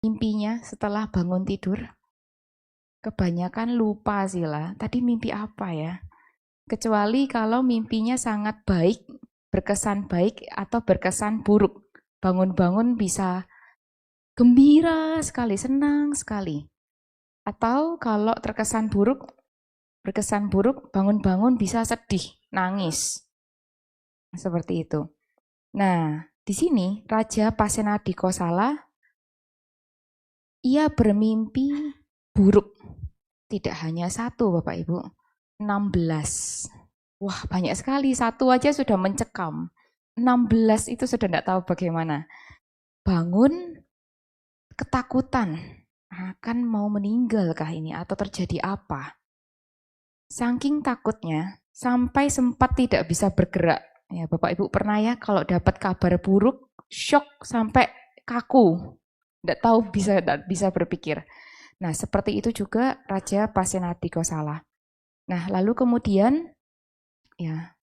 mimpinya setelah bangun tidur? Kebanyakan lupa sih lah, tadi mimpi apa ya? Kecuali kalau mimpinya sangat baik, berkesan baik atau berkesan buruk. Bangun-bangun bisa gembira sekali, senang sekali. Atau kalau berkesan buruk, bangun-bangun bisa sedih, nangis. Seperti itu. Nah, di sini Raja Pasenadi Kosala, ia bermimpi buruk. Tidak hanya satu Bapak Ibu, 16. Wah banyak sekali, satu aja sudah mencekam. 16 itu sudah tidak tahu bagaimana. Bangun ketakutan, akan mau meninggalkah ini atau terjadi apa. Saking takutnya, sampai sempat tidak bisa bergerak. Ya Bapak Ibu pernah ya kalau dapat kabar buruk, shock sampai kaku. Tidak tahu tidak bisa berpikir. Nah, seperti itu juga Raja Pasenadi Kosala. Nah, lalu kemudian ya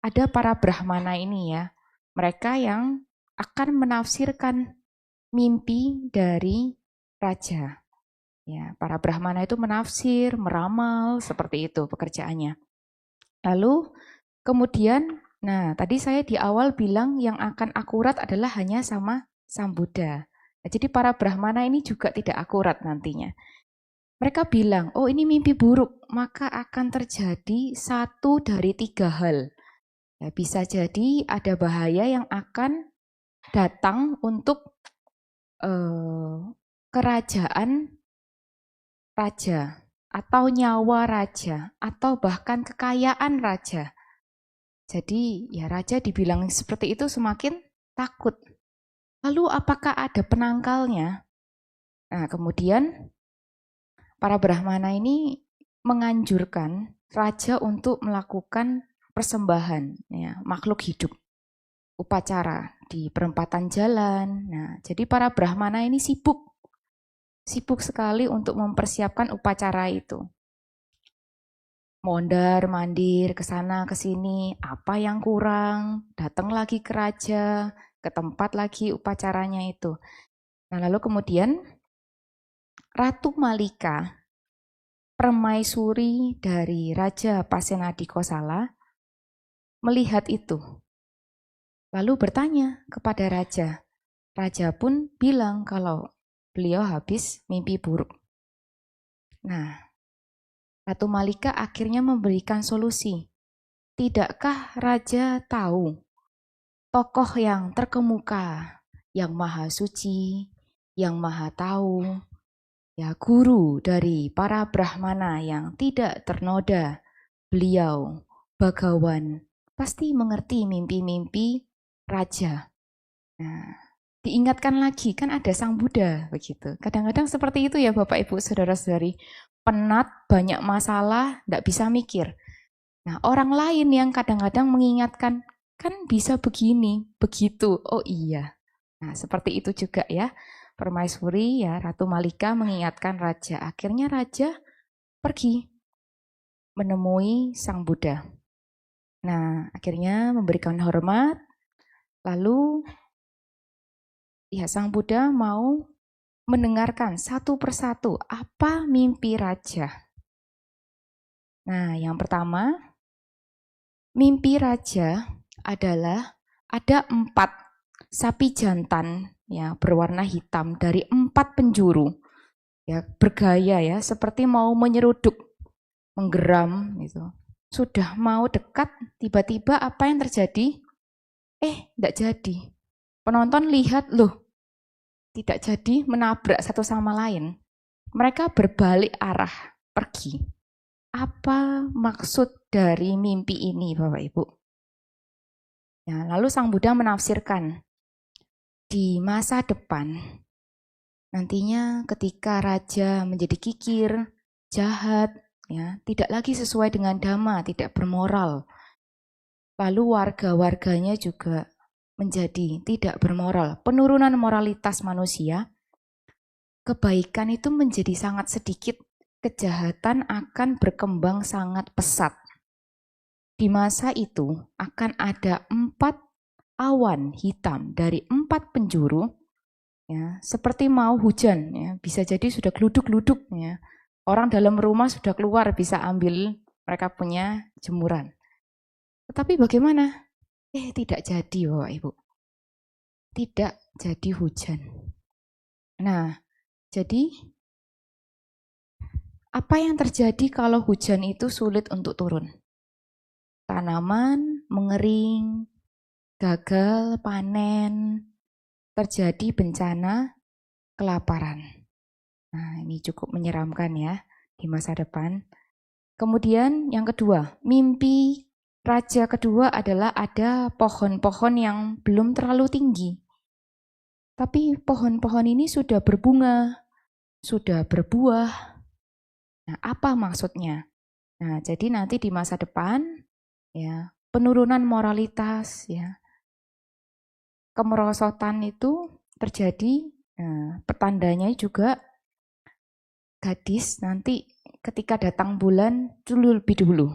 ada para Brahmana ini ya, mereka yang akan menafsirkan mimpi dari raja. Ya, para Brahmana itu menafsir, meramal, seperti itu pekerjaannya. Lalu kemudian, nah tadi saya di awal bilang yang akan akurat adalah hanya sama Sang Buddha. Nah, jadi para Brahmana ini juga tidak akurat nantinya. Mereka bilang, oh ini mimpi buruk, maka akan terjadi satu dari tiga hal. Ya, bisa jadi ada bahaya yang akan datang untuk kerajaan raja, atau nyawa raja, atau bahkan kekayaan raja. Jadi ya raja dibilang seperti itu semakin takut. Lalu apakah ada penangkalnya? Nah kemudian para Brahmana ini menganjurkan raja untuk melakukan persembahan ya, makhluk hidup, upacara di perempatan jalan. Nah, jadi para Brahmana ini sibuk sekali untuk mempersiapkan upacara itu. Mondar mandir ke sana ke sini, apa yang kurang, datang lagi ke raja, ke tempat lagi upacaranya itu. Nah, lalu kemudian Ratu Malika, permaisuri dari Raja Pasenadi Kosala, melihat itu. Lalu bertanya kepada raja. Raja pun bilang kalau beliau habis mimpi buruk. Nah, Ratu Malika akhirnya memberikan solusi. Tidakkah raja tahu tokoh yang terkemuka, yang maha suci, yang maha tahu, ya guru dari para Brahmana yang tidak ternoda, beliau, Bagawan, pasti mengerti mimpi-mimpi raja. Nah, diingatkan lagi, kan ada Sang Buddha, begitu. Kadang-kadang seperti itu ya Bapak Ibu Saudara-saudari, penat, banyak masalah, tidak bisa mikir. Nah, orang lain yang kadang-kadang mengingatkan, kan bisa begini, begitu, oh iya. Nah, seperti itu juga ya, permaisuri ya, Ratu Malika mengingatkan raja. Akhirnya raja pergi menemui Sang Buddha. Nah, akhirnya memberikan hormat, lalu ya Sang Buddha mau mendengarkan satu persatu apa mimpi raja. Nah, yang pertama, mimpi raja adalah ada 4 sapi jantan ya berwarna hitam dari 4 penjuru ya bergaya ya seperti mau menyeruduk, menggeram gitu. Sudah mau dekat, tiba-tiba apa yang terjadi? Tidak jadi. Penonton lihat loh, tidak jadi, menabrak satu sama lain. Mereka berbalik arah, pergi. Apa maksud dari mimpi ini Bapak Ibu? Ya, lalu Sang Buddha menafsirkan, di masa depan, nantinya ketika raja menjadi kikir, jahat, ya, tidak lagi sesuai dengan dhamma, tidak bermoral. Lalu warga-warganya juga menjadi tidak bermoral. Penurunan moralitas manusia, kebaikan itu menjadi sangat sedikit, kejahatan akan berkembang sangat pesat. Di masa itu akan ada 4 awan hitam dari 4 penjuru ya, seperti mau hujan, ya, bisa jadi sudah geluduk-geluduk, ya. Orang dalam rumah sudah keluar bisa ambil mereka punya jemuran. Tetapi bagaimana? Tidak jadi, Bapak Ibu. Tidak jadi hujan. Nah, jadi apa yang terjadi kalau hujan itu sulit untuk turun? Tanaman mengering, gagal panen, terjadi bencana kelaparan. Nah, ini cukup menyeramkan ya di masa depan. Kemudian yang kedua, mimpi raja kedua adalah ada pohon-pohon yang belum terlalu tinggi. Tapi pohon-pohon ini sudah berbunga, sudah berbuah. Nah, apa maksudnya? Nah, jadi nanti di masa depan ya, penurunan moralitas ya, kemerosotan itu terjadi. Nah, pertandanya juga gadis nanti ketika datang bulan lebih dulu.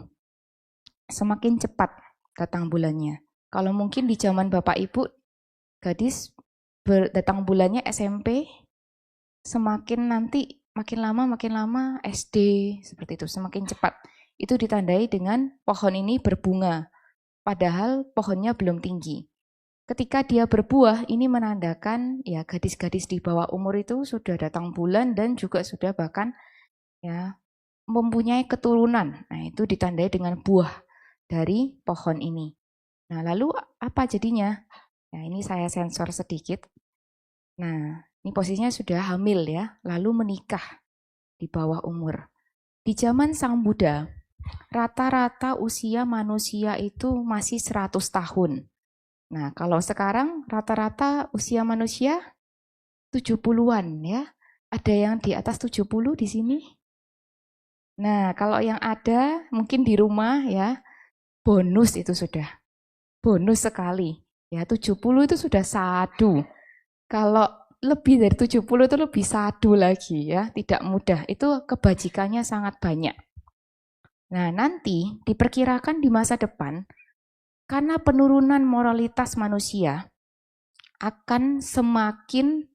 Semakin cepat datang bulannya. Kalau mungkin di zaman Bapak Ibu, gadis datang bulannya SMP, semakin nanti makin lama SD, seperti itu, semakin cepat. Itu ditandai dengan pohon ini berbunga, padahal pohonnya belum tinggi. Ketika dia berbuah, ini menandakan ya gadis-gadis di bawah umur itu sudah datang bulan dan juga sudah bahkan ya mempunyai keturunan. Nah, itu ditandai dengan buah dari pohon ini. Nah, lalu apa jadinya? Nah, ini saya sensor sedikit. Nah, ini posisinya sudah hamil ya, lalu menikah di bawah umur. Di zaman Sang Buddha, rata-rata usia manusia itu masih 100 tahun. Nah, kalau sekarang rata-rata usia manusia 70-an ya. Ada yang di atas 70 di sini? Nah, kalau yang ada mungkin di rumah ya, bonus itu sudah. Bonus sekali. Ya, 70 itu sudah sadu. Kalau lebih dari 70 itu lebih sadu lagi ya, tidak mudah. Itu kebajikannya sangat banyak. Nah, nanti diperkirakan di masa depan karena penurunan moralitas manusia akan semakin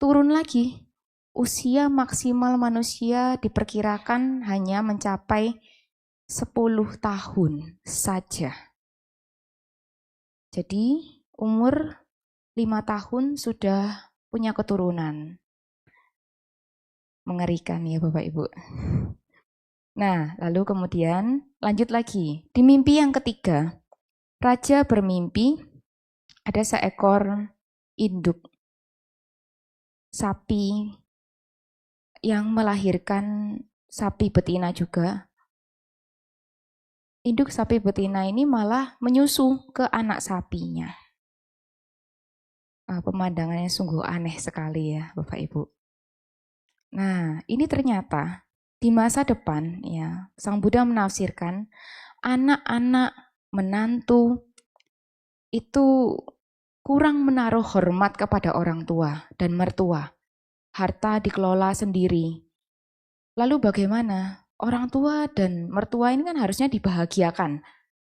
turun lagi. Usia maksimal manusia diperkirakan hanya mencapai 10 tahun saja. Jadi umur 5 tahun sudah punya keturunan. Mengerikan ya Bapak Ibu. Nah, lalu kemudian lanjut lagi. Di mimpi yang ketiga, raja bermimpi ada seekor induk sapi yang melahirkan sapi betina juga. Induk sapi betina ini malah menyusu ke anak sapinya. Pemandangannya sungguh aneh sekali ya Bapak Ibu. Nah, ini ternyata di masa depan ya, Sang Buddha menafsirkan anak-anak menantu itu kurang menaruh hormat kepada orang tua dan mertua. Harta dikelola sendiri. Lalu bagaimana? Orang tua dan mertua ini kan harusnya dibahagiakan.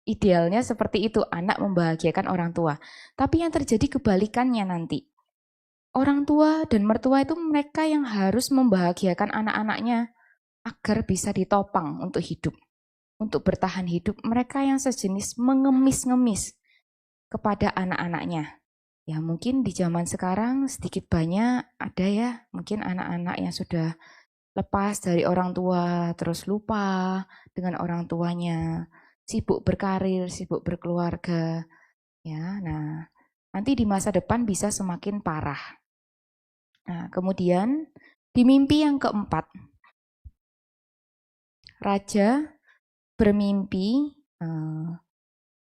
Idealnya seperti itu, anak membahagiakan orang tua. Tapi yang terjadi kebalikannya nanti. Orang tua dan mertua itu mereka yang harus membahagiakan anak-anaknya agar bisa ditopang untuk hidup. Untuk bertahan hidup, mereka yang sejenis mengemis-ngemis kepada anak-anaknya. Ya mungkin di zaman sekarang sedikit banyak ada ya, mungkin anak-anak yang sudah lepas dari orang tua, terus lupa dengan orang tuanya, sibuk berkarir, sibuk berkeluarga. Ya, nah nanti di masa depan bisa semakin parah. Nah, kemudian di mimpi yang keempat, raja bermimpi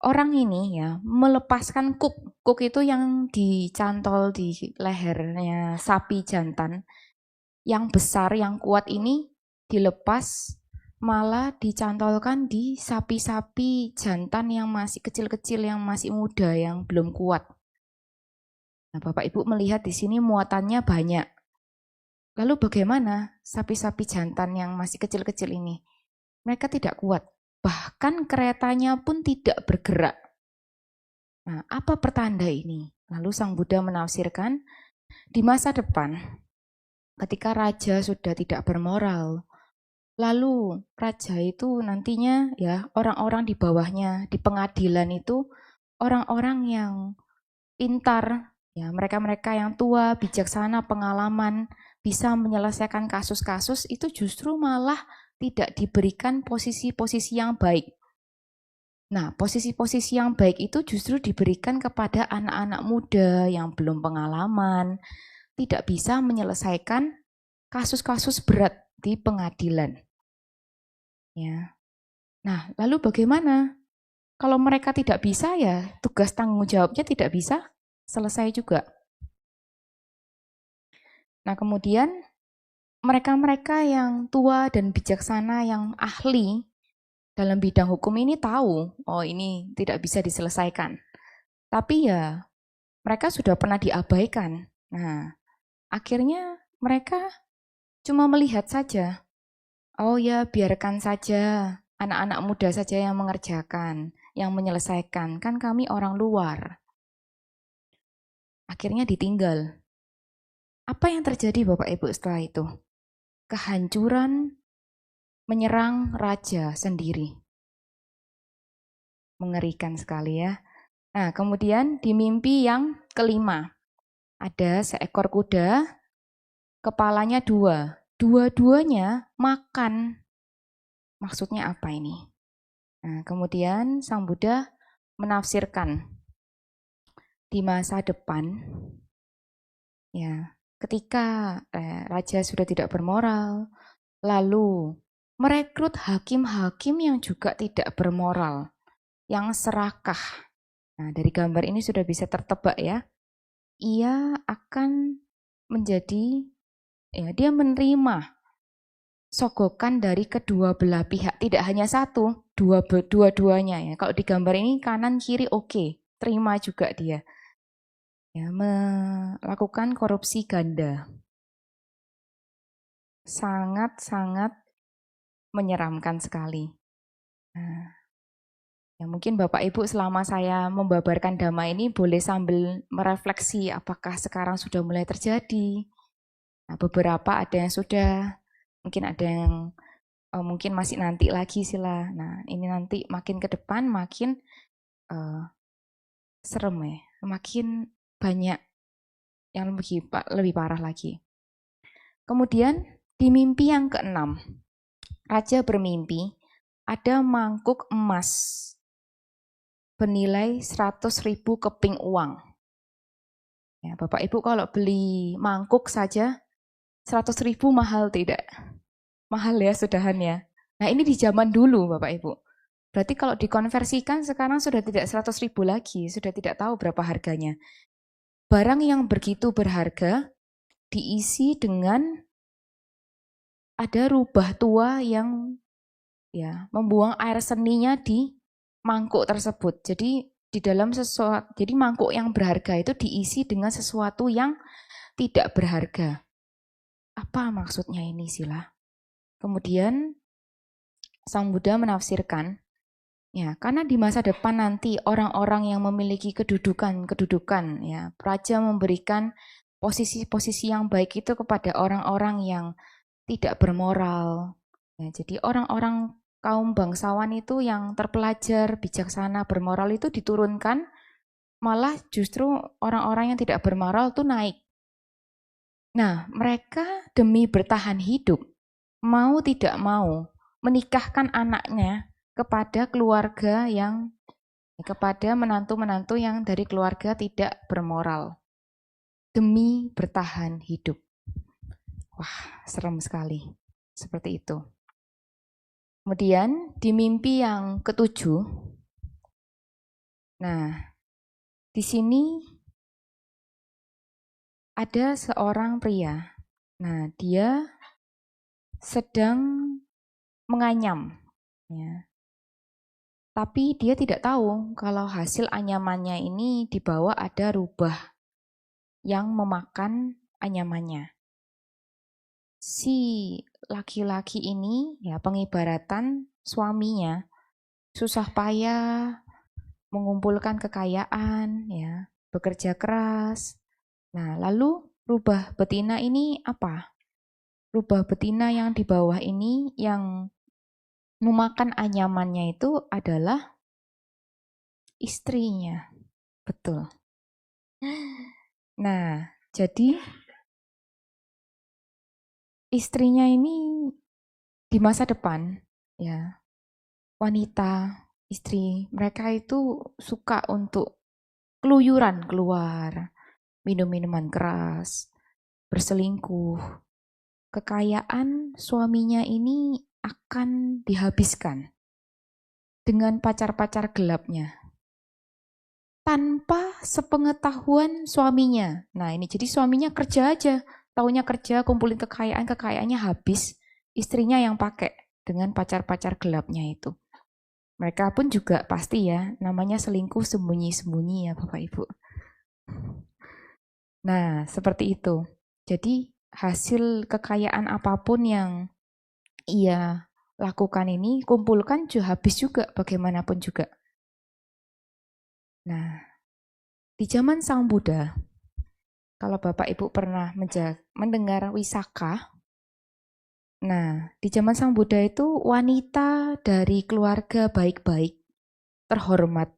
orang ini ya melepaskan kuk. Kuk itu yang dicantol di lehernya sapi jantan. Yang besar, yang kuat ini dilepas malah dicantolkan di sapi-sapi jantan yang masih kecil-kecil, yang masih muda, yang belum kuat. Nah, Bapak Ibu melihat di sini muatannya banyak. Lalu bagaimana sapi-sapi jantan yang masih kecil-kecil ini? Mereka tidak kuat. Bahkan keretanya pun tidak bergerak. Nah, apa pertanda ini? Lalu Sang Buddha menafsirkan, Di masa depan, ketika raja sudah tidak bermoral, lalu raja itu nantinya ya orang-orang di bawahnya, di pengadilan itu orang-orang yang pintar, ya mereka-mereka yang tua, bijaksana, pengalaman, bisa menyelesaikan kasus-kasus itu justru malah tidak diberikan posisi-posisi yang baik. Nah, posisi-posisi yang baik itu justru diberikan kepada anak-anak muda yang belum pengalaman, tidak bisa menyelesaikan kasus-kasus berat di pengadilan. Ya. Nah, lalu bagaimana? Kalau mereka tidak bisa ya tugas tanggung jawabnya tidak bisa selesai juga. Nah, kemudian mereka-mereka yang tua dan bijaksana yang ahli dalam bidang hukum ini tahu, oh ini tidak bisa diselesaikan. Tapi ya mereka sudah pernah diabaikan. Nah, akhirnya mereka cuma melihat saja. Oh ya, biarkan saja anak-anak muda saja yang mengerjakan, yang menyelesaikan. Kan kami orang luar. Akhirnya ditinggal. Apa yang terjadi Bapak Ibu setelah itu? Kehancuran menyerang raja sendiri. Mengerikan sekali ya. Nah, kemudian di mimpi yang kelima, ada seekor kuda, kepalanya dua. Dua-duanya makan. Maksudnya apa ini? Nah, kemudian Sang Buddha menafsirkan di masa depan, ya, ketika raja sudah tidak bermoral, lalu merekrut hakim-hakim yang juga tidak bermoral, yang serakah. Nah, dari gambar ini sudah bisa tertebak ya, ia akan menjadi, ya, dia menerima sogokan dari kedua belah pihak, tidak hanya satu, dua-duanya ya. Kalau di gambar ini kanan kiri oke, terima juga dia. Ya, melakukan korupsi ganda. Sangat-sangat menyeramkan sekali. Nah, ya mungkin Bapak Ibu selama saya membabarkan dhamma ini boleh sambil merefleksi apakah sekarang sudah mulai terjadi. Nah, beberapa ada yang sudah, mungkin ada yang mungkin masih nanti lagi sila. Nah, ini nanti makin ke depan makin serem ya, makin banyak yang lebih parah lagi. Kemudian di mimpi yang keenam, raja bermimpi ada mangkuk emas bernilai 100.000 keping uang. Ya, Bapak Ibu kalau beli mangkuk saja 100.000 mahal tidak? Mahal ya sudahan ya. Nah ini di zaman dulu Bapak Ibu. Berarti kalau dikonversikan sekarang sudah tidak 100.000 lagi, sudah tidak tahu berapa harganya. Barang yang begitu berharga diisi dengan ada rubah tua yang ya membuang air seninya di mangkuk tersebut. Jadi di dalam sesuatu, jadi mangkuk yang berharga itu diisi dengan sesuatu yang tidak berharga. Apa maksudnya ini sila? Kemudian Sang Buddha menafsirkan, ya karena di masa depan nanti orang-orang yang memiliki kedudukan, ya raja memberikan posisi-posisi yang baik itu kepada orang-orang yang tidak bermoral. Ya, jadi orang-orang kaum bangsawan itu yang terpelajar, bijaksana, bermoral itu diturunkan, malah justru orang-orang yang tidak bermoral itu naik. Nah, mereka demi bertahan hidup, mau tidak mau, menikahkan anaknya kepada keluarga yang, kepada menantu-menantu yang dari keluarga tidak bermoral. Demi bertahan hidup. Wah, serem sekali. Seperti itu. Kemudian di mimpi yang ketujuh, nah di sini ada seorang pria. Nah dia sedang menganyam, ya. Tapi dia tidak tahu kalau hasil anyamannya ini di bawah ada rubah yang memakan anyamannya. Si laki-laki ini ya pengibaratan suaminya susah payah mengumpulkan kekayaan, ya, bekerja keras. Nah, lalu rubah betina ini apa? Rubah betina yang di bawah ini yang memakan anyamannya itu adalah istrinya. Betul. Nah, jadi istrinya ini di masa depan, ya, wanita, istri, mereka itu suka untuk keluyuran keluar, minum minuman keras, berselingkuh. Kekayaan suaminya ini akan dihabiskan dengan pacar-pacar gelapnya tanpa sepengetahuan suaminya. Nah, ini jadi suaminya kerja aja, taunya kerja, kumpulin kekayaan, kekayaannya habis, istrinya yang pakai dengan pacar-pacar gelapnya itu. Mereka pun juga pasti ya, namanya selingkuh sembunyi-sembunyi ya Bapak Ibu. Nah, seperti itu. Jadi hasil kekayaan apapun yang ia lakukan ini, kumpulkan juga habis juga bagaimanapun juga. Nah, di zaman Sang Buddha, kalau Bapak Ibu pernah mendengar Wisaka, nah di zaman Sang Buddha itu wanita dari keluarga baik-baik, terhormat,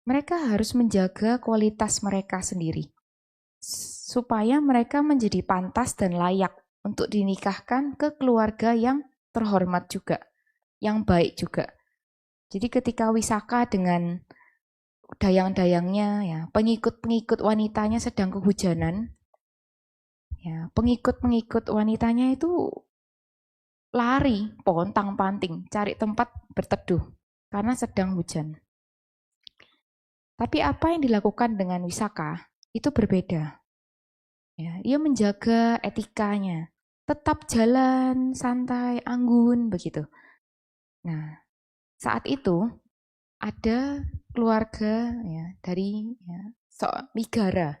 mereka harus menjaga kualitas mereka sendiri, supaya mereka menjadi pantas dan layak untuk dinikahkan ke keluarga yang terhormat juga, yang baik juga. Jadi ketika Wisaka dengan dayang-dayangnya, ya, pengikut-pengikut wanitanya sedang kehujanan, ya, pengikut-pengikut wanitanya itu lari, pontang-panting, cari tempat berteduh karena sedang hujan. Tapi apa yang dilakukan dengan Wisaka itu berbeda. Ya, ia menjaga etikanya, tetap jalan santai, anggun begitu. Nah, saat itu ada keluarga ya dari Migara.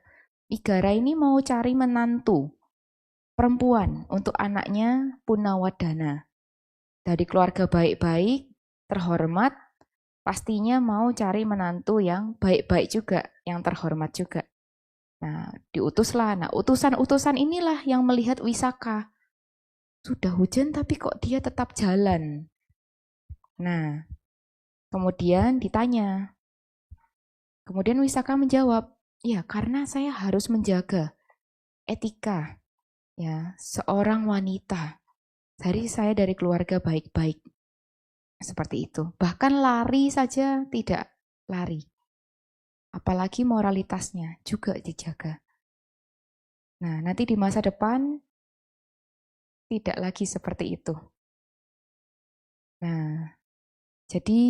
Migara ini mau cari menantu perempuan untuk anaknya Punawadana. Dari keluarga baik-baik, terhormat, pastinya mau cari menantu yang baik-baik juga, yang terhormat juga. Nah, diutuslah. Nah, utusan-utusan inilah yang melihat Wisaka. Sudah hujan tapi kok dia tetap jalan. Nah, kemudian ditanya. Kemudian Wisaka menjawab, ya karena saya harus menjaga etika ya seorang wanita. Saya dari keluarga baik-baik. Seperti itu. Bahkan lari saja tidak lari. Apalagi moralitasnya juga dijaga. Nah, nanti di masa depan tidak lagi seperti itu. Nah, jadi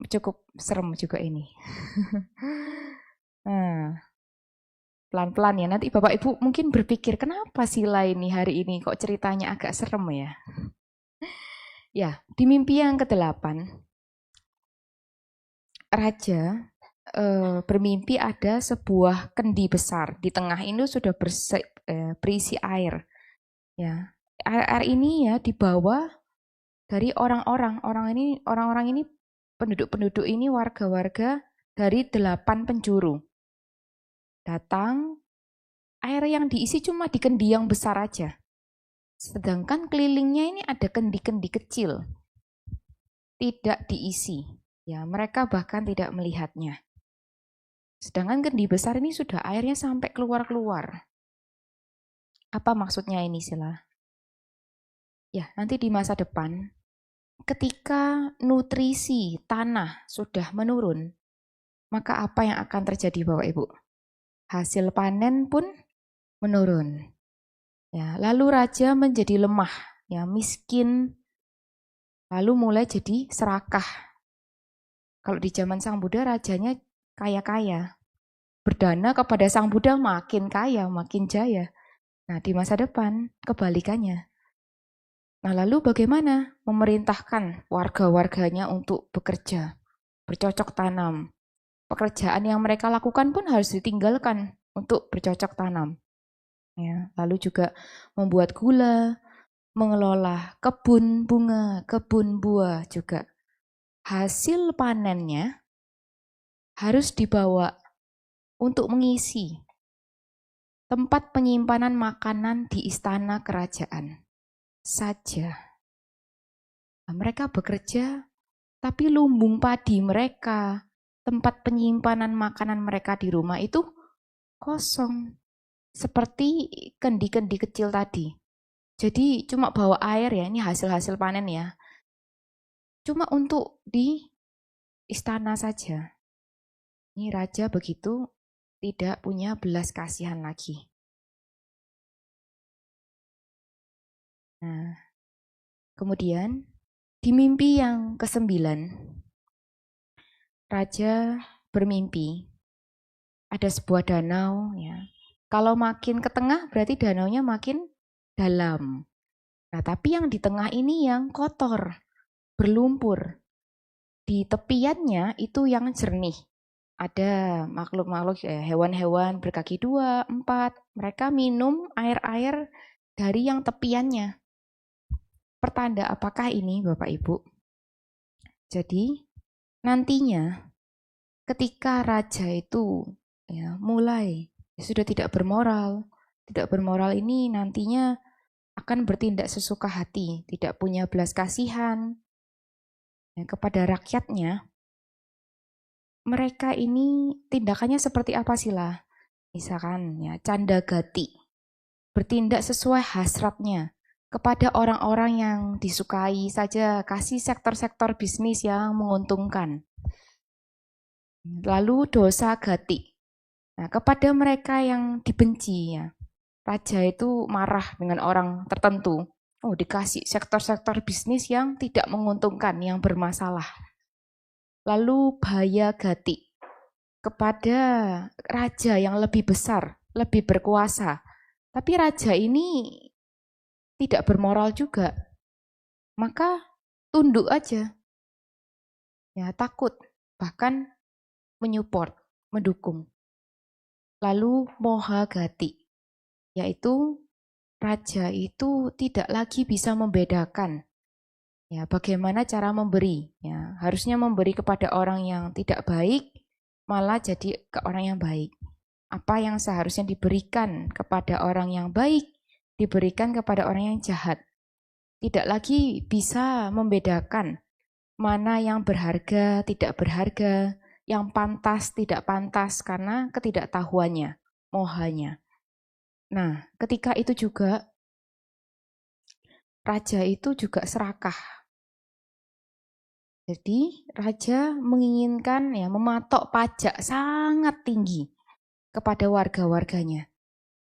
cukup serem juga ini. Nah, pelan-pelan ya. Nanti Bapak Ibu mungkin berpikir, kenapa Sila ini hari ini kok ceritanya agak serem ya? Ya, di mimpi yang ke-8, Raja bermimpi ada sebuah kendi besar. Di tengah ini sudah berisi air. Ya, air ini ya dibawa dari orang-orang ini penduduk-penduduk ini warga-warga dari 8 penjuru. Datang, air yang diisi cuma di kendi yang besar aja. Sedangkan kelilingnya ini ada kendi-kendi kecil. Tidak diisi. Ya, mereka bahkan tidak melihatnya. Sedangkan kendi besar ini sudah airnya sampai keluar-keluar. Apa maksudnya ini, Sila? Ya, nanti di masa depan, ketika nutrisi tanah sudah menurun, maka apa yang akan terjadi Bapak Ibu? Hasil panen pun menurun. Ya, lalu raja menjadi lemah, ya miskin, lalu mulai jadi serakah. Kalau di zaman Sang Buddha rajanya kaya-kaya, berdana kepada Sang Buddha makin kaya, makin jaya. Nah, di masa depan kebalikannya. Nah, lalu bagaimana memerintahkan warga-warganya untuk bekerja, bercocok tanam. Pekerjaan yang mereka lakukan pun harus ditinggalkan untuk bercocok tanam. Ya, lalu juga membuat gula, mengelola kebun bunga, kebun buah juga. Hasil panennya harus dibawa untuk mengisi tempat penyimpanan makanan di istana kerajaan saja. Nah, mereka bekerja, tapi lumbung padi mereka, tempat penyimpanan makanan mereka di rumah itu kosong. Seperti kendi-kendi kecil tadi. Jadi cuma bawa air ya, ini hasil-hasil panen ya. Cuma untuk di istana saja. Ini raja begitu tidak punya belas kasihan lagi. Nah, kemudian di mimpi yang ke-9, raja bermimpi ada sebuah danau ya. Kalau makin ke tengah berarti danaunya makin dalam. Nah, tapi yang di tengah ini yang kotor, berlumpur. Di tepiannya itu yang jernih. Ada makhluk-makhluk hewan-hewan berkaki 2, 4. Mereka minum air-air dari yang tepiannya. Pertanda apakah ini Bapak Ibu? Jadi nantinya ketika raja itu ya mulai sudah tidak bermoral. Tidak bermoral ini nantinya akan bertindak sesuka hati, tidak punya belas kasihan ya, kepada rakyatnya. Mereka ini tindakannya seperti apa sih lah? Misalkan ya canda gati, bertindak sesuai hasratnya kepada orang-orang yang disukai saja, kasih sektor-sektor bisnis yang menguntungkan. Lalu dosa gati, nah, kepada mereka yang dibenci ya. Raja itu marah dengan orang tertentu. Oh, dikasih sektor-sektor bisnis yang tidak menguntungkan, yang bermasalah. Lalu bahaya gati, kepada raja yang lebih besar, lebih berkuasa. Tapi raja ini tidak bermoral juga. Maka tunduk aja. Ya, takut, bahkan menyupport, mendukung. Lalu moha gati, yaitu raja itu tidak lagi bisa membedakan ya bagaimana cara memberi. Ya, harusnya memberi kepada orang yang tidak baik, malah jadi ke orang yang baik. Apa yang seharusnya diberikan kepada orang yang baik, diberikan kepada orang yang jahat. Tidak lagi bisa membedakan mana yang berharga, tidak berharga, yang pantas, tidak pantas, karena ketidaktahuannya, mohanya. Nah, ketika itu juga, raja itu juga serakah. Jadi, raja menginginkan ya mematok pajak sangat tinggi kepada warga-warganya.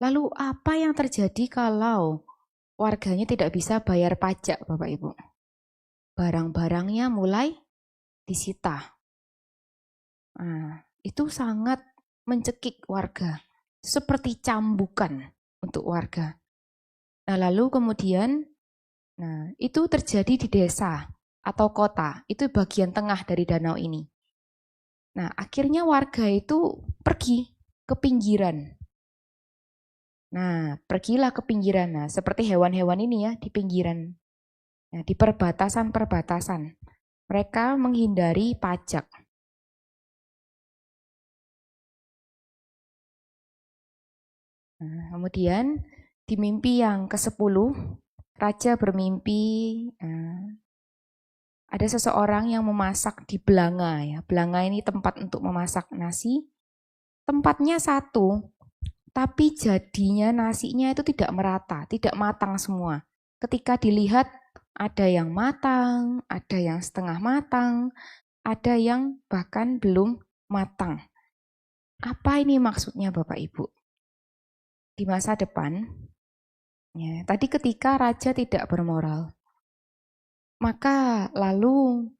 Lalu apa yang terjadi kalau warganya tidak bisa bayar pajak, Bapak Ibu? Barang-barangnya mulai disita. Nah, itu sangat mencekik warga, seperti cambukan untuk warga. Nah, lalu kemudian, nah itu terjadi di desa atau kota, itu bagian tengah dari danau ini. Nah, akhirnya warga itu pergi ke pinggiran. Nah, pergilah ke pinggiran. Nah, seperti hewan-hewan ini ya, di pinggiran. Nah, di perbatasan-perbatasan. Mereka menghindari pajak. Nah, kemudian di mimpi yang ke-10, raja bermimpi ada seseorang yang memasak di belanga ya. Belanga ini tempat untuk memasak nasi. Tempatnya satu, tapi jadinya nasinya itu tidak merata, tidak matang semua. Ketika dilihat ada yang matang, ada yang setengah matang, ada yang bahkan belum matang. Apa ini maksudnya Bapak Ibu? Di masa depan, ya, tadi ketika raja tidak bermoral, maka lalu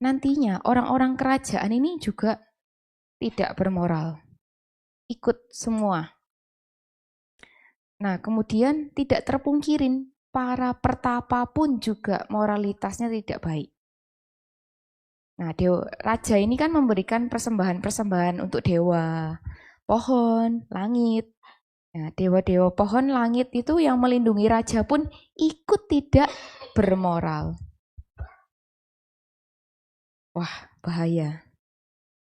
nantinya orang-orang kerajaan ini juga tidak bermoral, ikut semua. Nah, kemudian tidak terpungkirin, para pertapa pun juga moralitasnya tidak baik. Nah, raja ini kan memberikan persembahan-persembahan untuk dewa, pohon, langit. Nah, dewa-dewa pohon, langit itu yang melindungi raja pun ikut tidak bermoral. Wah, bahaya.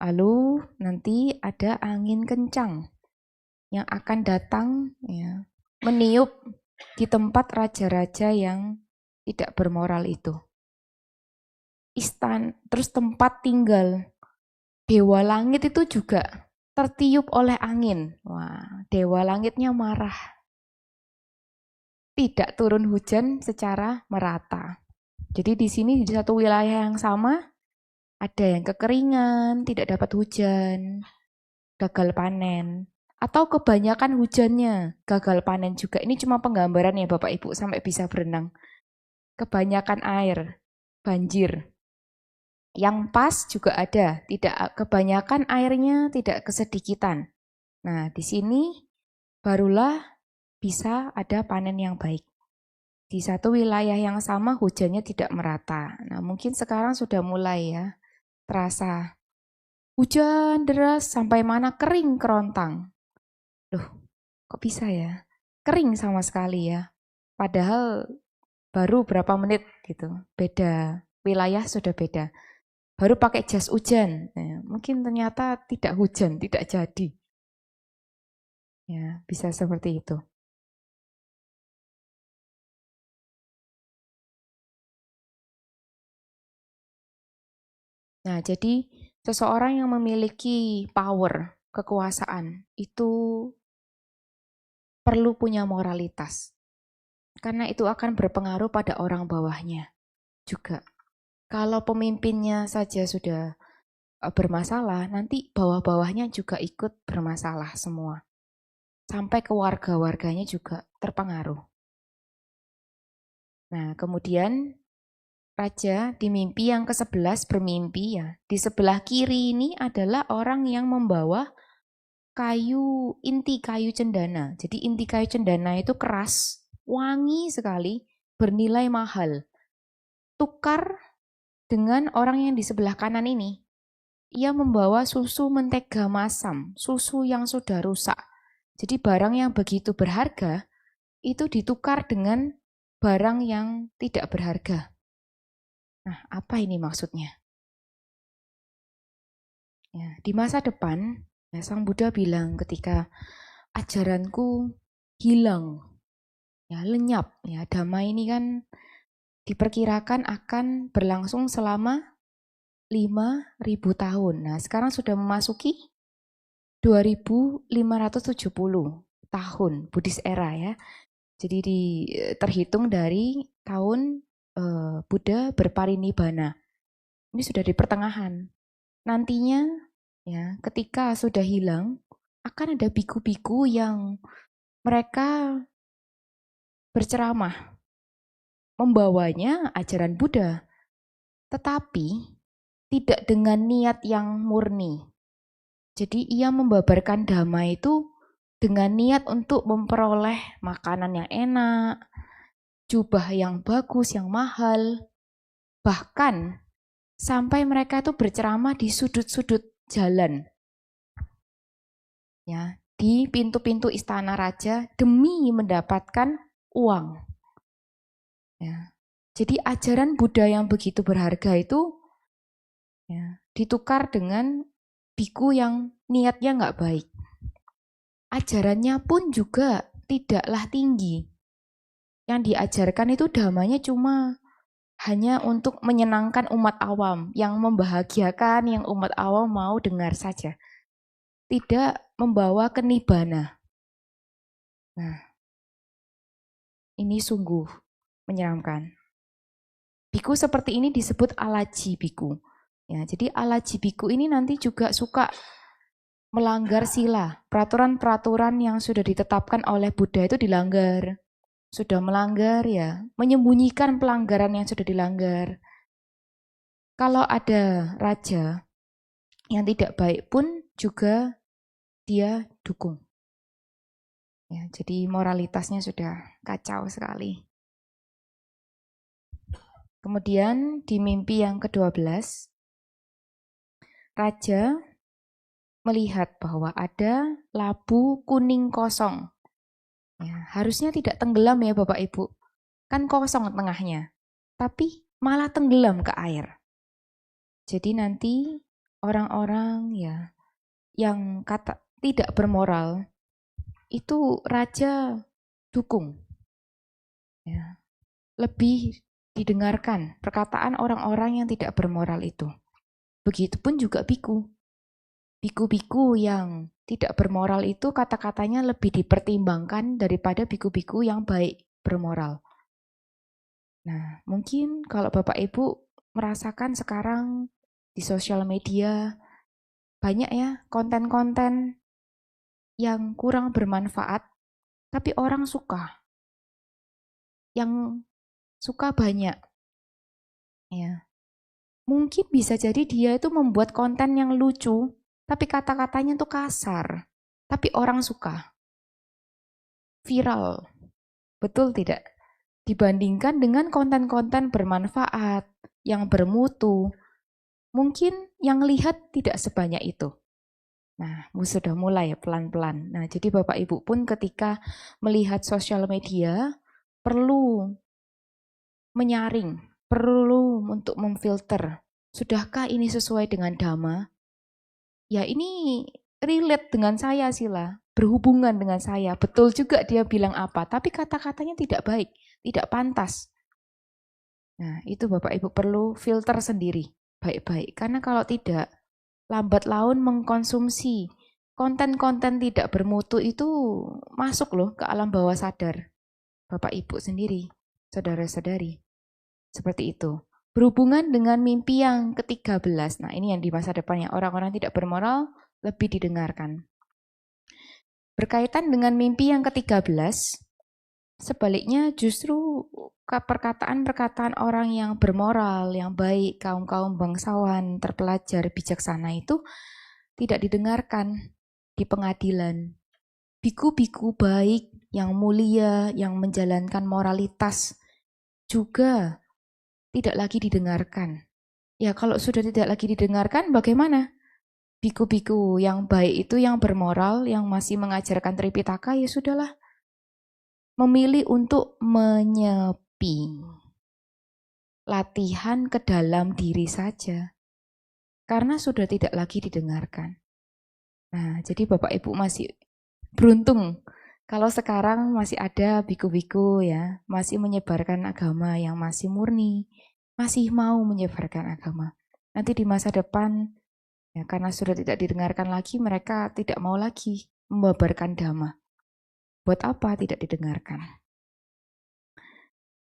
Lalu nanti ada angin kencang. yang akan datang ya, meniup di tempat raja-raja yang tidak bermoral itu. Terus tempat tinggal dewa langit itu juga tertiup oleh angin. Wah, dewa langitnya marah. Tidak turun hujan secara merata. Jadi di sini di satu wilayah yang sama ada yang kekeringan, tidak dapat hujan, gagal panen. Atau kebanyakan hujannya, gagal panen juga. Ini cuma penggambaran ya Bapak Ibu sampai bisa berenang. Kebanyakan air, banjir. Yang pas juga ada, tidak kebanyakan airnya, tidak kesedikitan. Nah, di sini barulah bisa ada panen yang baik. Di satu wilayah yang sama hujannya tidak merata. Nah, mungkin sekarang sudah mulai ya terasa hujan deras sampai mana kering kerontang. Loh, kok bisa ya? Kering sama sekali ya. Padahal baru berapa menit gitu. Beda wilayah sudah beda. Baru pakai jas hujan. Ya, mungkin ternyata tidak hujan, tidak jadi. Ya, bisa seperti itu. Nah, jadi seseorang yang memiliki power, kekuasaan, itu perlu punya moralitas. Karena itu akan berpengaruh pada orang bawahnya juga. Kalau pemimpinnya saja sudah bermasalah, nanti bawah-bawahnya juga ikut bermasalah semua. Sampai ke warga-warganya juga terpengaruh. Nah, kemudian raja di mimpi yang ke-11 bermimpi ya. Di sebelah kiri ini adalah orang yang membawa inti kayu cendana. Jadi inti kayu cendana itu keras, wangi sekali, bernilai mahal. Tukar dengan orang yang di sebelah kanan ini. Ia membawa susu mentega masam, susu yang sudah rusak. Jadi barang yang begitu berharga itu ditukar dengan barang yang tidak berharga. Nah, apa ini maksudnya? Ya, di masa depan, ya, Sang Buddha bilang ketika ajaranku hilang, ya lenyap, ya damai ini kan diperkirakan akan berlangsung selama 5.000 tahun. Nah, sekarang sudah memasuki 2570 tahun Buddhis era ya. Jadi terhitung dari tahun Buddha berparinibbana. Ini sudah di pertengahan. Nantinya ya, ketika sudah hilang akan ada biku-biku yang mereka berceramah membawanya ajaran Buddha, tetapi tidak dengan niat yang murni. Jadi ia membabarkan dhamma itu dengan niat untuk memperoleh makanan yang enak, jubah yang bagus, yang mahal. Bahkan sampai mereka itu berceramah di sudut-sudut jalan. Ya, di pintu-pintu istana raja demi mendapatkan uang. Ya. Jadi ajaran Buddha yang begitu berharga itu ya, ditukar dengan biku yang niatnya nggak baik. Ajarannya pun juga tidaklah tinggi. Yang diajarkan itu dhamanya cuma hanya untuk menyenangkan umat awam, yang membahagiakan yang umat awam mau dengar saja. Tidak membawa kenibana. Nah, ini sungguh menyeramkan. Biku seperti ini disebut alaji biku. Ya, jadi alaji biku ini nanti juga suka melanggar sila. Peraturan-peraturan yang sudah ditetapkan oleh Buddha itu dilanggar. Sudah melanggar ya, menyembunyikan pelanggaran yang sudah dilanggar. Kalau ada raja yang tidak baik pun juga dia dukung. Ya, jadi moralitasnya sudah kacau sekali. Kemudian di mimpi yang ke-12, raja melihat bahwa ada labu kuning kosong. Ya, harusnya tidak tenggelam ya Bapak Ibu, kan kosong tengahnya, tapi malah tenggelam ke air. Jadi nanti orang-orang ya yang tidak bermoral itu raja dukung. Ya. Lebih didengarkan perkataan orang-orang yang tidak bermoral itu. Begitupun juga biku. Biku-biku yang tidak bermoral itu kata-katanya lebih dipertimbangkan daripada biku-biku yang baik bermoral. Nah, mungkin kalau Bapak Ibu merasakan sekarang di sosial media banyak ya konten-konten yang kurang bermanfaat, tapi orang suka. Yang suka banyak. Ya. Mungkin bisa jadi dia itu membuat konten yang lucu, tapi kata-katanya tuh kasar. Tapi orang suka. Viral. Betul tidak? Dibandingkan dengan konten-konten bermanfaat, yang bermutu. Mungkin yang lihat tidak sebanyak itu. Nah, sudah mulai pelan-pelan. Nah, jadi Bapak Ibu pun ketika melihat sosial media, perlu menyaring, perlu untuk memfilter. Sudahkah ini sesuai dengan Dhamma? Ya ini relate dengan saya Sila, berhubungan dengan saya. Betul juga dia bilang apa, tapi kata-katanya tidak baik, tidak pantas. Nah itu Bapak Ibu perlu filter sendiri, baik-baik. Karena kalau tidak, lambat laun mengkonsumsi konten-konten tidak bermutu itu masuk loh ke alam bawah sadar. Bapak Ibu sendiri, saudara-saudari. Seperti itu. Berhubungan dengan mimpi yang ke-13. Nah, ini yang di masa depan yang orang-orang tidak bermoral lebih didengarkan. Berkaitan dengan mimpi yang ke-13, sebaliknya justru perkataan-perkataan orang yang bermoral, yang baik, kaum-kaum bangsawan, terpelajar, bijaksana itu tidak didengarkan di pengadilan. Biku-biku baik, yang mulia, yang menjalankan moralitas juga tidak lagi didengarkan. Ya kalau sudah tidak lagi didengarkan bagaimana? Biku-biku yang baik itu yang bermoral, yang masih mengajarkan Tripitaka ya sudahlah. Memilih untuk menyepi. Latihan ke dalam diri saja. Karena sudah tidak lagi didengarkan. Nah jadi Bapak Ibu masih beruntung. Kalau sekarang masih ada biku-biku ya, masih menyebarkan agama yang masih murni, masih mau menyebarkan agama. Nanti di masa depan, ya karena sudah tidak didengarkan lagi, mereka tidak mau lagi membabarkan dhamma. Buat apa tidak didengarkan?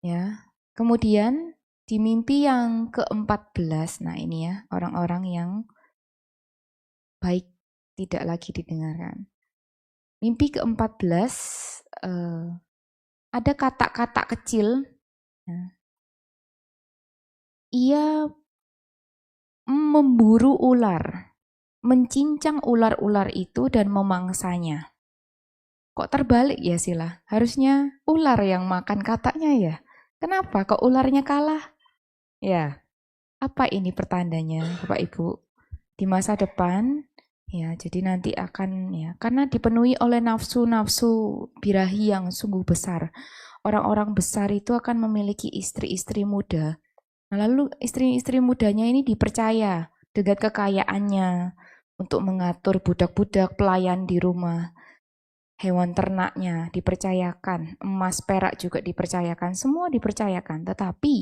Ya. Kemudian di mimpi yang ke-14, nah ini ya, orang-orang yang baik tidak lagi didengarkan. Mimpi ke-14, ada kata-kata kecil. Ia memburu ular, mencincang ular-ular itu dan memangsanya. Kok terbalik ya Sila? Harusnya ular yang makan katanya ya. Kenapa kok ularnya kalah? Ya, apa ini pertandanya Bapak Ibu? Di masa depan, ya jadi nanti akan ya, karena dipenuhi oleh nafsu-nafsu birahi yang sungguh besar. Orang-orang besar itu akan memiliki istri-istri muda. Nah, lalu istri-istri mudanya ini dipercaya dengan kekayaannya untuk mengatur budak-budak pelayan di rumah. Hewan ternaknya dipercayakan, emas perak juga dipercayakan, semua dipercayakan. Tetapi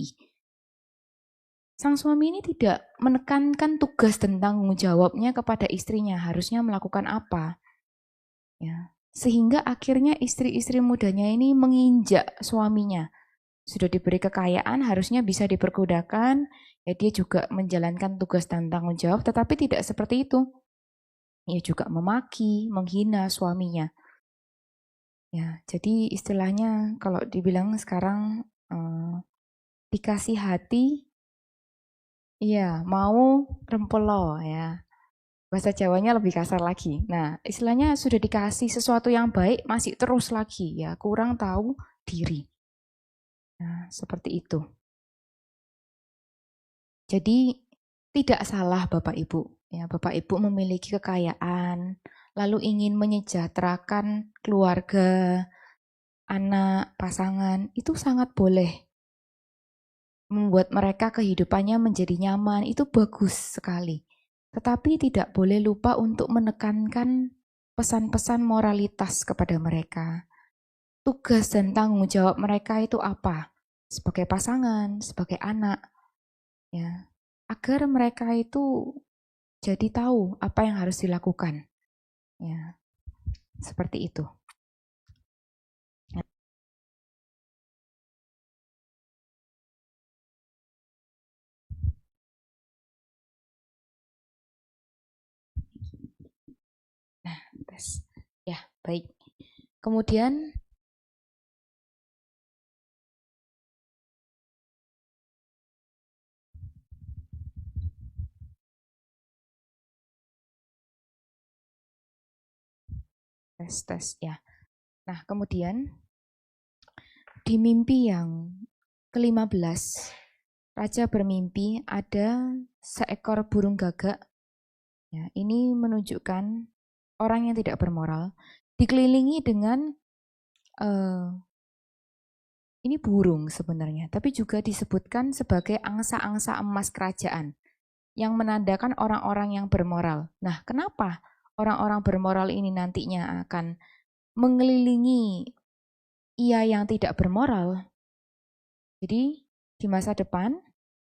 sang suami ini tidak menekankan tugas dan tanggung jawabnya kepada istrinya, harusnya melakukan apa. Ya. Sehingga akhirnya istri-istri mudanya ini menginjak suaminya. Sudah diberi kekayaan, harusnya bisa dipergunakan, ya dia juga menjalankan tugas dan tanggung jawab, tetapi tidak seperti itu. Ia juga memaki, menghina suaminya. Ya, jadi istilahnya kalau dibilang sekarang dikasih hati, iya mau rempelo ya. Bahasa Jawanya lebih kasar lagi. Nah, istilahnya sudah dikasih sesuatu yang baik, masih terus lagi ya, kurang tahu diri. Nah, seperti itu. Jadi tidak salah Bapak Ibu. Ya, Bapak Ibu memiliki kekayaan, lalu ingin menyejahterakan keluarga, anak, pasangan, itu sangat boleh. Membuat mereka kehidupannya menjadi nyaman, itu bagus sekali. Tetapi tidak boleh lupa untuk menekankan pesan-pesan moralitas kepada mereka. Tugas dan tanggung jawab mereka itu apa? Sebagai pasangan, sebagai anak, ya, agar mereka itu jadi tahu apa yang harus dilakukan, ya, seperti itu. Nah, tes, ya, baik. Kemudian tes, ya. Nah, kemudian di mimpi yang ke-15, Raja bermimpi ada seekor burung gagak. Ya, ini menunjukkan orang yang tidak bermoral dikelilingi dengan ini burung sebenarnya, tapi juga disebutkan sebagai angsa-angsa emas kerajaan yang menandakan orang-orang yang bermoral. Nah, kenapa orang-orang bermoral ini nantinya akan mengelilingi ia yang tidak bermoral? Jadi di masa depan,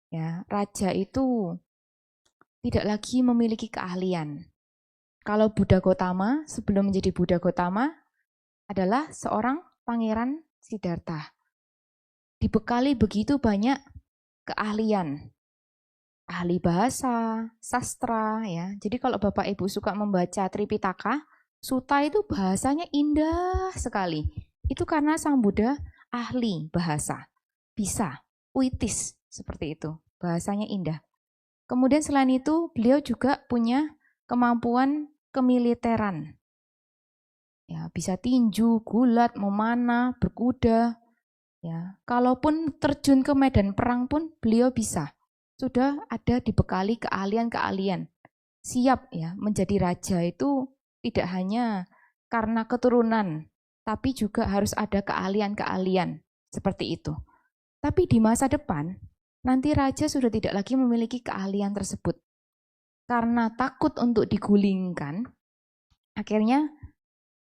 ya, raja itu tidak lagi memiliki keahlian. Kalau Buddha Gotama sebelum menjadi Buddha Gotama adalah seorang pangeran Siddhartha. Dibekali begitu banyak keahlian, ahli bahasa, sastra, ya. Jadi kalau Bapak Ibu suka membaca Tripitaka, Sutta itu bahasanya indah sekali. Itu karena Sang Buddha ahli bahasa, bisa, puitis seperti itu, bahasanya indah. Kemudian selain itu, beliau juga punya kemampuan kemiliteran. Ya, bisa tinju, gulat, memanah, berkuda. Ya, kalaupun terjun ke medan perang pun beliau bisa. Sudah ada dibekali keahlian-keahlian. Siap ya menjadi raja itu tidak hanya karena keturunan, tapi juga harus ada keahlian-keahlian seperti itu. Tapi di masa depan, nanti raja sudah tidak lagi memiliki keahlian tersebut. Karena takut untuk digulingkan, akhirnya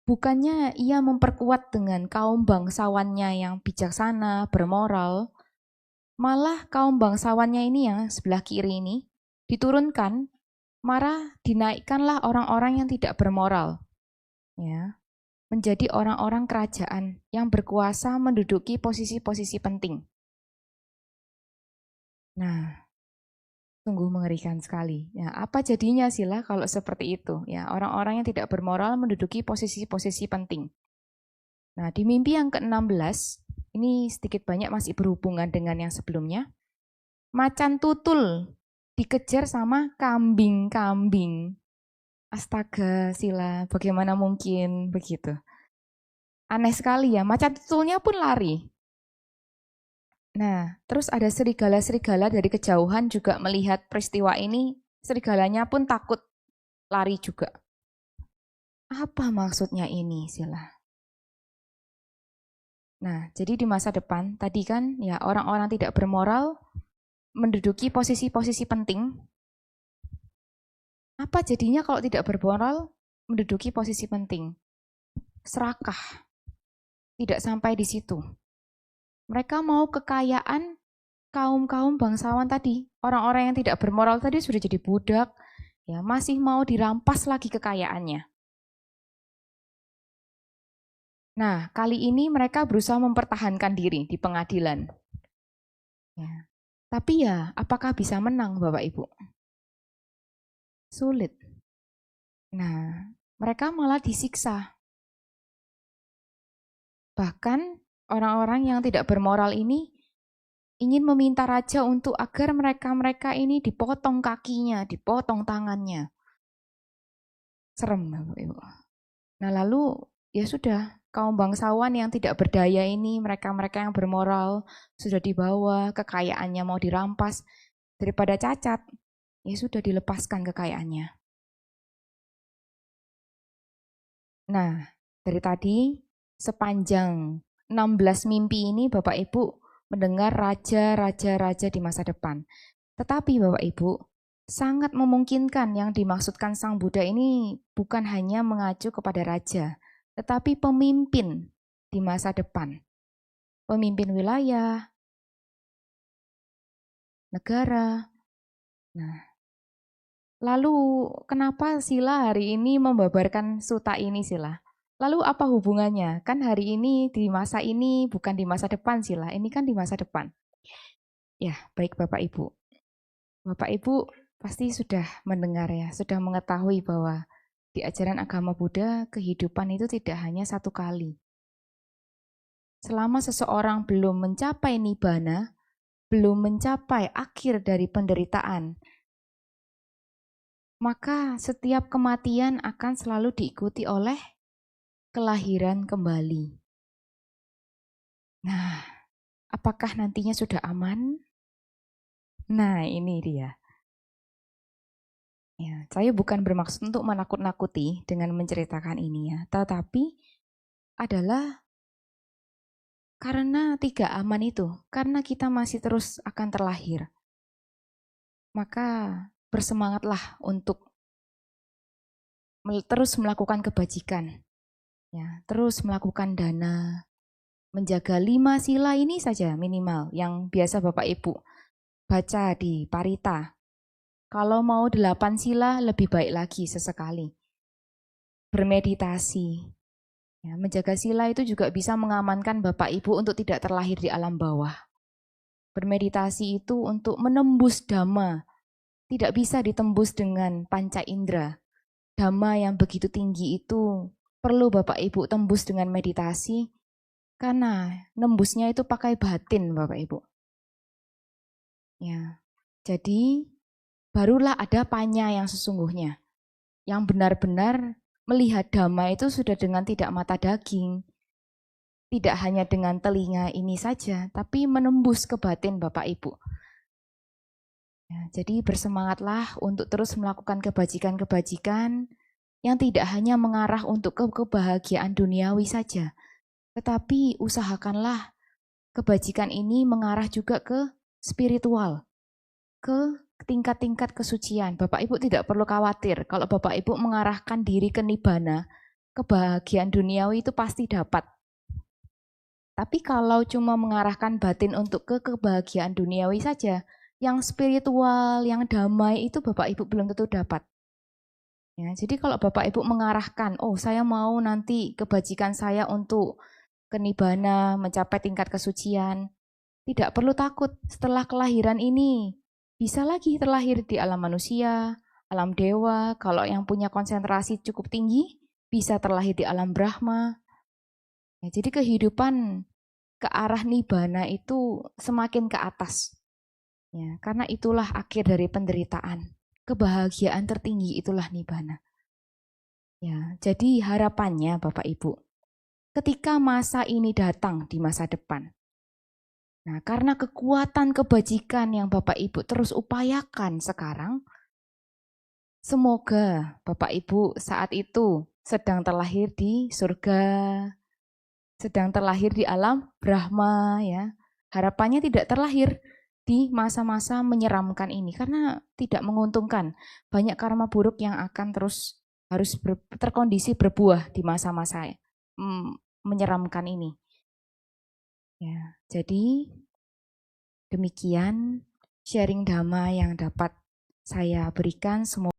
bukannya ia memperkuat dengan kaum bangsawannya yang bijaksana, bermoral, malah kaum bangsawannya ini yang sebelah kiri ini diturunkan, marah dinaikkanlah orang-orang yang tidak bermoral, ya, menjadi orang-orang kerajaan yang berkuasa menduduki posisi-posisi penting. Nah, sungguh mengerikan sekali. Ya, apa jadinya sila kalau seperti itu? Ya, orang-orang yang tidak bermoral menduduki posisi-posisi penting. Nah, di mimpi yang ke-16, ini sedikit banyak masih berhubungan dengan yang sebelumnya. Macan tutul dikejar sama kambing-kambing. Astaga, sila, bagaimana mungkin begitu? Aneh sekali ya, macan tutulnya pun lari. Nah, terus ada serigala-serigala dari kejauhan juga melihat peristiwa ini, serigalanya pun takut lari juga. Apa maksudnya ini, Sila? Nah, jadi di masa depan, tadi kan ya orang-orang tidak bermoral menduduki posisi-posisi penting. Apa jadinya kalau tidak bermoral menduduki posisi penting? Serakah. Tidak sampai di situ. Mereka mau kekayaan kaum-kaum bangsawan tadi, orang-orang yang tidak bermoral tadi sudah jadi budak, ya masih mau dirampas lagi kekayaannya. Nah, kali ini mereka berusaha mempertahankan diri di pengadilan. Ya. Tapi ya, apakah bisa menang Bapak Ibu? Sulit. Nah, mereka malah disiksa. Bahkan orang-orang yang tidak bermoral ini ingin meminta raja untuk agar mereka-mereka ini dipotong kakinya, dipotong tangannya. Serem Bapak Ibu. Nah lalu ya sudah, kaum bangsawan yang tidak berdaya ini, mereka-mereka yang bermoral sudah dibawa, kekayaannya mau dirampas, daripada cacat, ya sudah dilepaskan kekayaannya. Nah, dari tadi sepanjang 16 mimpi ini Bapak Ibu mendengar raja-raja di masa depan. Tetapi Bapak Ibu, sangat memungkinkan yang dimaksudkan Sang Buddha ini bukan hanya mengacu kepada raja, tetapi pemimpin di masa depan. Pemimpin wilayah, negara. Nah, lalu kenapa Sila hari ini membabarkan suta ini, Sila? Lalu apa hubungannya? Kan hari ini di masa ini bukan di masa depan, Sila. Ini kan di masa depan. Ya, baik Bapak Ibu. Bapak Ibu pasti sudah mendengar ya, sudah mengetahui bahwa di ajaran agama Buddha kehidupan itu tidak hanya satu kali. Selama seseorang belum mencapai nibbana, belum mencapai akhir dari penderitaan, maka setiap kematian akan selalu diikuti oleh kelahiran kembali. Nah, apakah nantinya sudah aman? Nah, ini dia. Ya, saya bukan bermaksud untuk menakut-nakuti dengan menceritakan ini ya, tetapi adalah karena tiga aman itu, karena kita masih terus akan terlahir. Maka bersemangatlah untuk terus melakukan kebajikan. Ya, terus melakukan dana, menjaga 5 sila ini saja minimal yang biasa Bapak Ibu baca di Parita. Kalau mau 8 sila lebih baik lagi sesekali. Bermeditasi. Ya, menjaga sila itu juga bisa mengamankan Bapak Ibu untuk tidak terlahir di alam bawah. Bermeditasi itu untuk menembus dhamma. Tidak bisa ditembus dengan panca indera. Dhamma yang begitu tinggi itu perlu Bapak Ibu tembus dengan meditasi, karena nembusnya itu pakai batin Bapak Ibu. Ya, jadi barulah ada panya yang sesungguhnya, yang benar-benar melihat dhamma itu sudah dengan tidak mata daging, tidak hanya dengan telinga ini saja, tapi menembus ke batin Bapak Ibu. Ya, jadi bersemangatlah untuk terus melakukan kebajikan-kebajikan yang tidak hanya mengarah untuk kebahagiaan duniawi saja, tetapi usahakanlah kebajikan ini mengarah juga ke spiritual, ke tingkat-tingkat kesucian. Bapak Ibu tidak perlu khawatir kalau Bapak Ibu mengarahkan diri ke nibbana, kebahagiaan duniawi itu pasti dapat. Tapi kalau cuma mengarahkan batin untuk ke kebahagiaan duniawi saja, yang spiritual, yang damai itu Bapak Ibu belum tentu dapat. Ya, jadi kalau Bapak Ibu mengarahkan, oh saya mau nanti kebajikan saya untuk ke nibbana, mencapai tingkat kesucian, tidak perlu takut setelah kelahiran ini. Bisa lagi terlahir di alam manusia, alam dewa, kalau yang punya konsentrasi cukup tinggi, bisa terlahir di alam Brahma. Ya, jadi kehidupan ke arah nibbana itu semakin ke atas. Ya, karena itulah akhir dari penderitaan. Kebahagiaan tertinggi itulah nibbana. Ya, jadi harapannya Bapak Ibu, ketika masa ini datang di masa depan. Nah, karena kekuatan kebajikan yang Bapak Ibu terus upayakan sekarang, semoga Bapak Ibu saat itu sedang terlahir di surga, sedang terlahir di alam Brahma ya. Harapannya tidak terlahir di masa-masa menyeramkan ini karena tidak menguntungkan. Banyak karma buruk yang akan terus harus terkondisi berbuah di masa-masa menyeramkan ini. Ya, jadi demikian sharing dhamma yang dapat saya berikan. Semoga